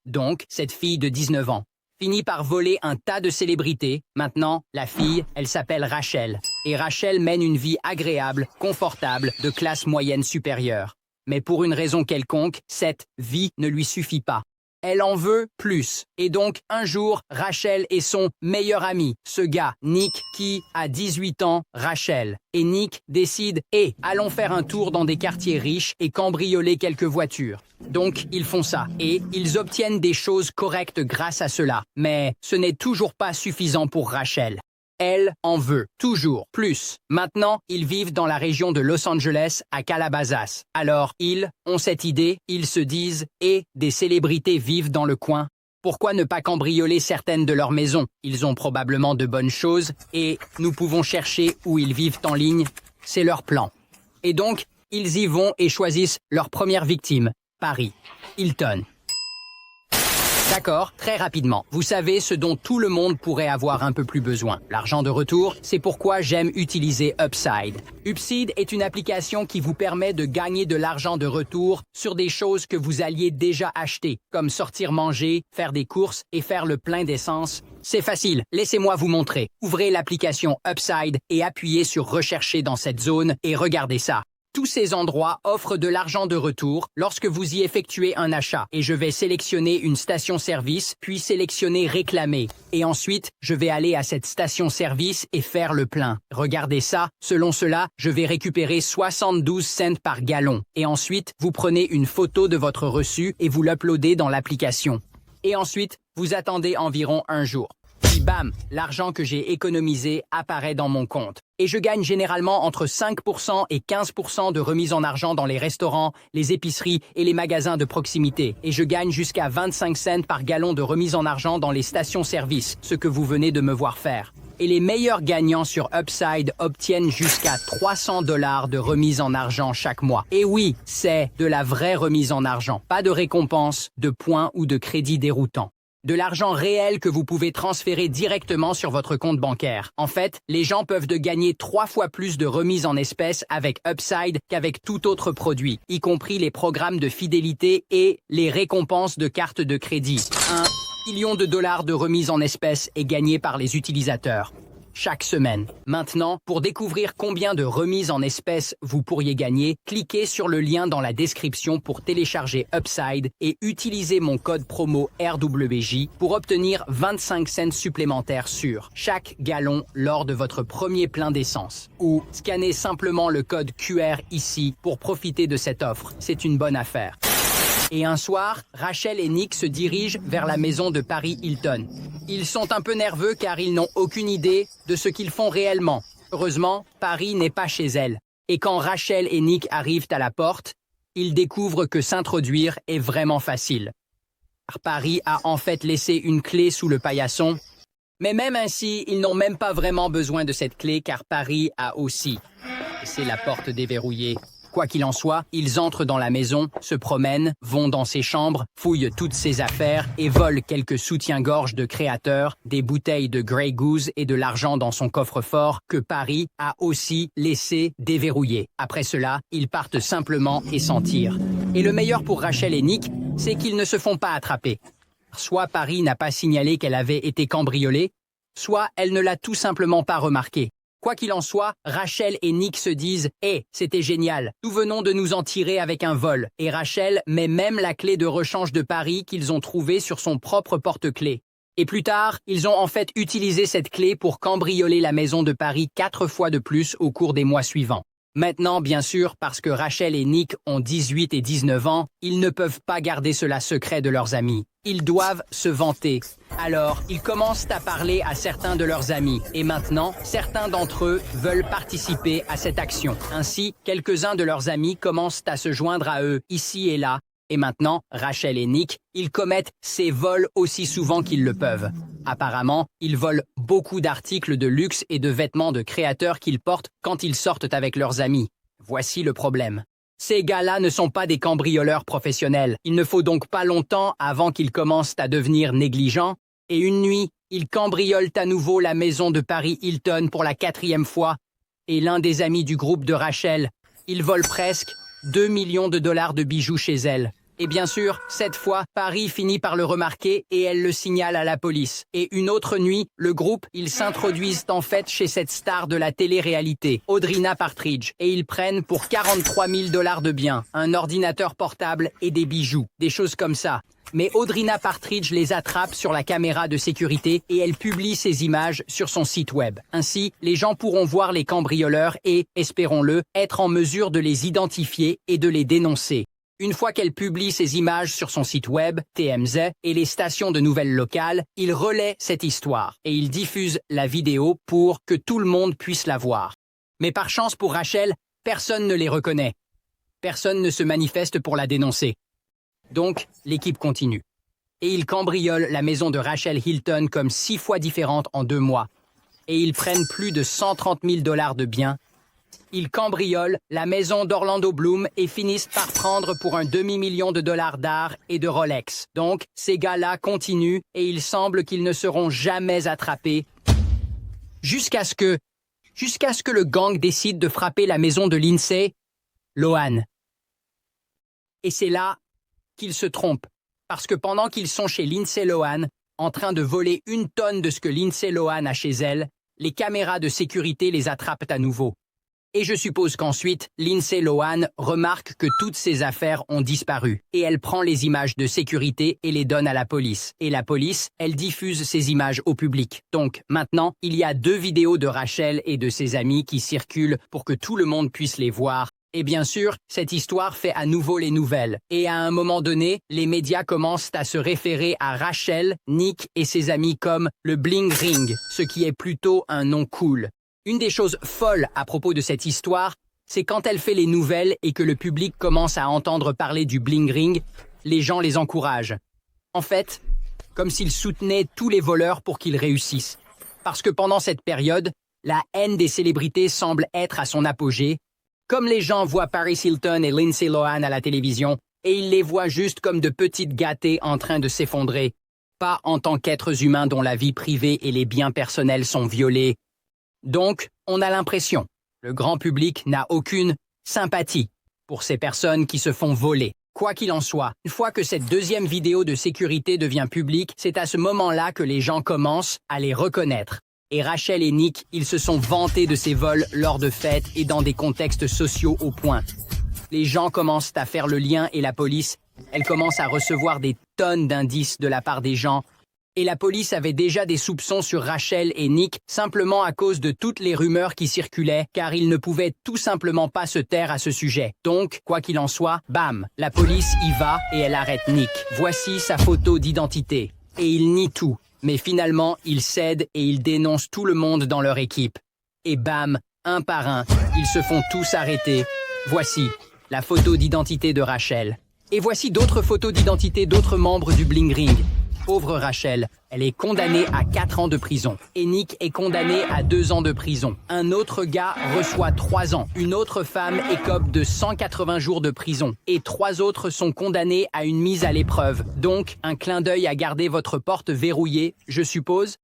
Donc, cette fille de 19 ans finit par voler un tas de célébrités. Maintenant, la fille, elle s'appelle Rachel. Et Rachel mène une vie agréable, confortable, de classe moyenne supérieure. Mais pour une raison quelconque, cette vie ne lui suffit pas. Elle en veut plus. Et donc, un jour, Rachel et son meilleur ami, ce gars, Nick, qui a 18 ans, Rachel. Et Nick décide, allons faire un tour dans des quartiers riches et cambrioler quelques voitures. Donc, ils font ça. Et ils obtiennent des choses correctes grâce à cela. Mais ce n'est toujours pas suffisant pour Rachel. Elle en veut toujours plus. Maintenant, ils vivent dans la région de Los Angeles, à Calabasas. Alors, ils ont cette idée, ils se disent, des célébrités vivent dans le coin. Pourquoi ne pas cambrioler certaines de leurs maisons? Ils ont probablement de bonnes choses et nous pouvons chercher où ils vivent en ligne. C'est leur plan. Et donc, ils y vont et choisissent leur première victime, Paris Hilton. D'accord, très rapidement. Vous savez ce dont tout le monde pourrait avoir un peu plus besoin. L'argent de retour, c'est pourquoi j'aime utiliser Upside. Upside est une application qui vous permet de gagner de l'argent de retour sur des choses que vous alliez déjà acheter, comme sortir manger, faire des courses et faire le plein d'essence. C'est facile, laissez-moi vous montrer. Ouvrez l'application Upside et appuyez sur Rechercher dans cette zone et regardez ça. Tous ces endroits offrent de l'argent de retour lorsque vous y effectuez un achat. Et je vais sélectionner une station-service, puis sélectionner Réclamer. Et ensuite, je vais aller à cette station-service et faire le plein. Regardez ça, selon cela, je vais récupérer 72 cents par gallon. Et ensuite, vous prenez une photo de votre reçu et vous l'uploadez dans l'application. Et ensuite, vous attendez environ un jour. Puis bam, l'argent que j'ai économisé apparaît dans mon compte. Et je gagne généralement entre 5% et 15% de remise en argent dans les restaurants, les épiceries et les magasins de proximité. Et je gagne jusqu'à 25 cents par gallon de remise en argent dans les stations-service, ce que vous venez de me voir faire. Et les meilleurs gagnants sur Upside obtiennent jusqu'à 300 $ de remise en argent chaque mois. Et oui, c'est de la vraie remise en argent, pas de récompense, de points ou de crédits déroutants. De l'argent réel que vous pouvez transférer directement sur votre compte bancaire. En fait, les gens peuvent gagner 3 fois plus de remises en espèces avec Upside qu'avec tout autre produit, y compris les programmes de fidélité et les récompenses de cartes de crédit. 1 million de dollars de remises en espèces est gagné par les utilisateurs chaque semaine. Maintenant, pour découvrir combien de remises en espèces vous pourriez gagner, cliquez sur le lien dans la description pour télécharger Upside et utilisez mon code promo RWJ pour obtenir 25 cents supplémentaires sur chaque gallon lors de votre premier plein d'essence. Ou scannez simplement le code QR ici pour profiter de cette offre. C'est une bonne affaire. Et un soir, Rachel et Nick se dirigent vers la maison de Paris Hilton. Ils sont un peu nerveux car ils n'ont aucune idée de ce qu'ils font réellement. Heureusement, Paris n'est pas chez elle. Et quand Rachel et Nick arrivent à la porte, ils découvrent que s'introduire est vraiment facile. Paris a en fait laissé une clé sous le paillasson. Mais même ainsi, ils n'ont même pas vraiment besoin de cette clé car Paris a aussi laissé la porte déverrouillée. Quoi qu'il en soit, ils entrent dans la maison, se promènent, vont dans ses chambres, fouillent toutes ses affaires et volent quelques soutiens-gorge de créateurs, des bouteilles de Grey Goose et de l'argent dans son coffre-fort que Paris a aussi laissé déverrouiller. Après cela, ils partent simplement et s'en tirent. Et le meilleur pour Rachel et Nick, c'est qu'ils ne se font pas attraper. Soit Paris n'a pas signalé qu'elle avait été cambriolée, soit elle ne l'a tout simplement pas remarqué. Quoi qu'il en soit, Rachel et Nick se disent « c'était génial, nous venons de nous en tirer avec un vol ». Et Rachel met même la clé de rechange de Paris qu'ils ont trouvée sur son propre porte-clés. Et plus tard, ils ont en fait utilisé cette clé pour cambrioler la maison de Paris 4 fois de plus au cours des mois suivants. Maintenant, bien sûr, parce que Rachel et Nick ont 18 et 19 ans, ils ne peuvent pas garder cela secret de leurs amis. Ils doivent se vanter. Alors, ils commencent à parler à certains de leurs amis. Et maintenant, certains d'entre eux veulent participer à cette action. Ainsi, quelques-uns de leurs amis commencent à se joindre à eux, ici et là. Et maintenant, Rachel et Nick, ils commettent ces vols aussi souvent qu'ils le peuvent. Apparemment, ils volent beaucoup d'articles de luxe et de vêtements de créateurs qu'ils portent quand ils sortent avec leurs amis. Voici le problème. Ces gars-là ne sont pas des cambrioleurs professionnels. Il ne faut donc pas longtemps avant qu'ils commencent à devenir négligents. Et une nuit, ils cambriolent à nouveau la maison de Paris Hilton pour la 4e fois. Et l'un des amis du groupe de Rachel, il vole presque 2 millions de dollars de bijoux chez elle. Et bien sûr, cette fois, Paris finit par le remarquer et elle le signale à la police. Et une autre nuit, le groupe, ils s'introduisent en fait chez cette star de la télé-réalité, Audrina Partridge, et ils prennent pour 43 000 $ de biens, un ordinateur portable et des bijoux, des choses comme ça. Mais Audrina Partridge les attrape sur la caméra de sécurité et elle publie ces images sur son site web. Ainsi, les gens pourront voir les cambrioleurs et, espérons-le, être en mesure de les identifier et de les dénoncer. Une fois qu'elle publie ces images sur son site web, TMZ, et les stations de nouvelles locales, il relaie cette histoire et il diffuse la vidéo pour que tout le monde puisse la voir. Mais par chance pour Rachel, personne ne les reconnaît. Personne ne se manifeste pour la dénoncer. Donc, l'équipe continue. Et ils cambriolent la maison de Rachel Hilton comme 6 fois différente en 2 mois. Et ils prennent plus de 130 000 $ de biens. Ils cambriolent la maison d'Orlando Bloom et finissent par prendre pour un demi-million de dollars d'art et de Rolex. Donc, ces gars-là continuent et il semble qu'ils ne seront jamais attrapés jusqu'à ce que le gang décide de frapper la maison de Lindsay Lohan. Et c'est là qu'ils se trompent, parce que pendant qu'ils sont chez Lindsay Lohan, en train de voler 1 tonne de ce que Lindsay Lohan a chez elle, les caméras de sécurité les attrapent à nouveau. Et je suppose qu'ensuite, Lindsay Lohan remarque que toutes ses affaires ont disparu. Et elle prend les images de sécurité et les donne à la police. Et la police, elle diffuse ces images au public. Donc, maintenant, il y a 2 vidéos de Rachel et de ses amis qui circulent pour que tout le monde puisse les voir. Et bien sûr, cette histoire fait à nouveau les nouvelles. Et à un moment donné, les médias commencent à se référer à Rachel, Nick et ses amis comme le Bling Ring, ce qui est plutôt un nom cool. Une des choses folles à propos de cette histoire, c'est quand elle fait les nouvelles et que le public commence à entendre parler du Bling Ring, les gens les encouragent. En fait, comme s'ils soutenaient tous les voleurs pour qu'ils réussissent. Parce que pendant cette période, la haine des célébrités semble être à son apogée. Comme les gens voient Paris Hilton et Lindsay Lohan à la télévision, et ils les voient juste comme de petites gâtées en train de s'effondrer, pas en tant qu'êtres humains dont la vie privée et les biens personnels sont violés. Donc, on a l'impression, le grand public n'a aucune sympathie pour ces personnes qui se font voler. Quoi qu'il en soit, une fois que cette 2e vidéo de sécurité devient publique, c'est à ce moment-là que les gens commencent à les reconnaître. Et Rachel et Nick, ils se sont vantés de ces vols lors de fêtes et dans des contextes sociaux au point. Les gens commencent à faire le lien et la police, elle commence à recevoir des tonnes d'indices de la part des gens. Et la police avait déjà des soupçons sur Rachel et Nick simplement à cause de toutes les rumeurs qui circulaient, car ils ne pouvaient tout simplement pas se taire à ce sujet. Donc, quoi qu'il en soit, bam, la police y va et elle arrête Nick. Voici sa photo d'identité. Et il nie tout. Mais finalement, il cède et il dénonce tout le monde dans leur équipe. Et bam, un par un, ils se font tous arrêter. Voici la photo d'identité de Rachel. Et voici d'autres photos d'identité d'autres membres du Bling Ring. Pauvre Rachel, elle est condamnée à 4 ans de prison. Et Nick est condamné à 2 ans de prison. Un autre gars reçoit 3 ans. Une autre femme écope de 180 jours de prison. Et 3 autres sont condamnés à une mise à l'épreuve. Donc, un clin d'œil à garder votre porte verrouillée, je suppose.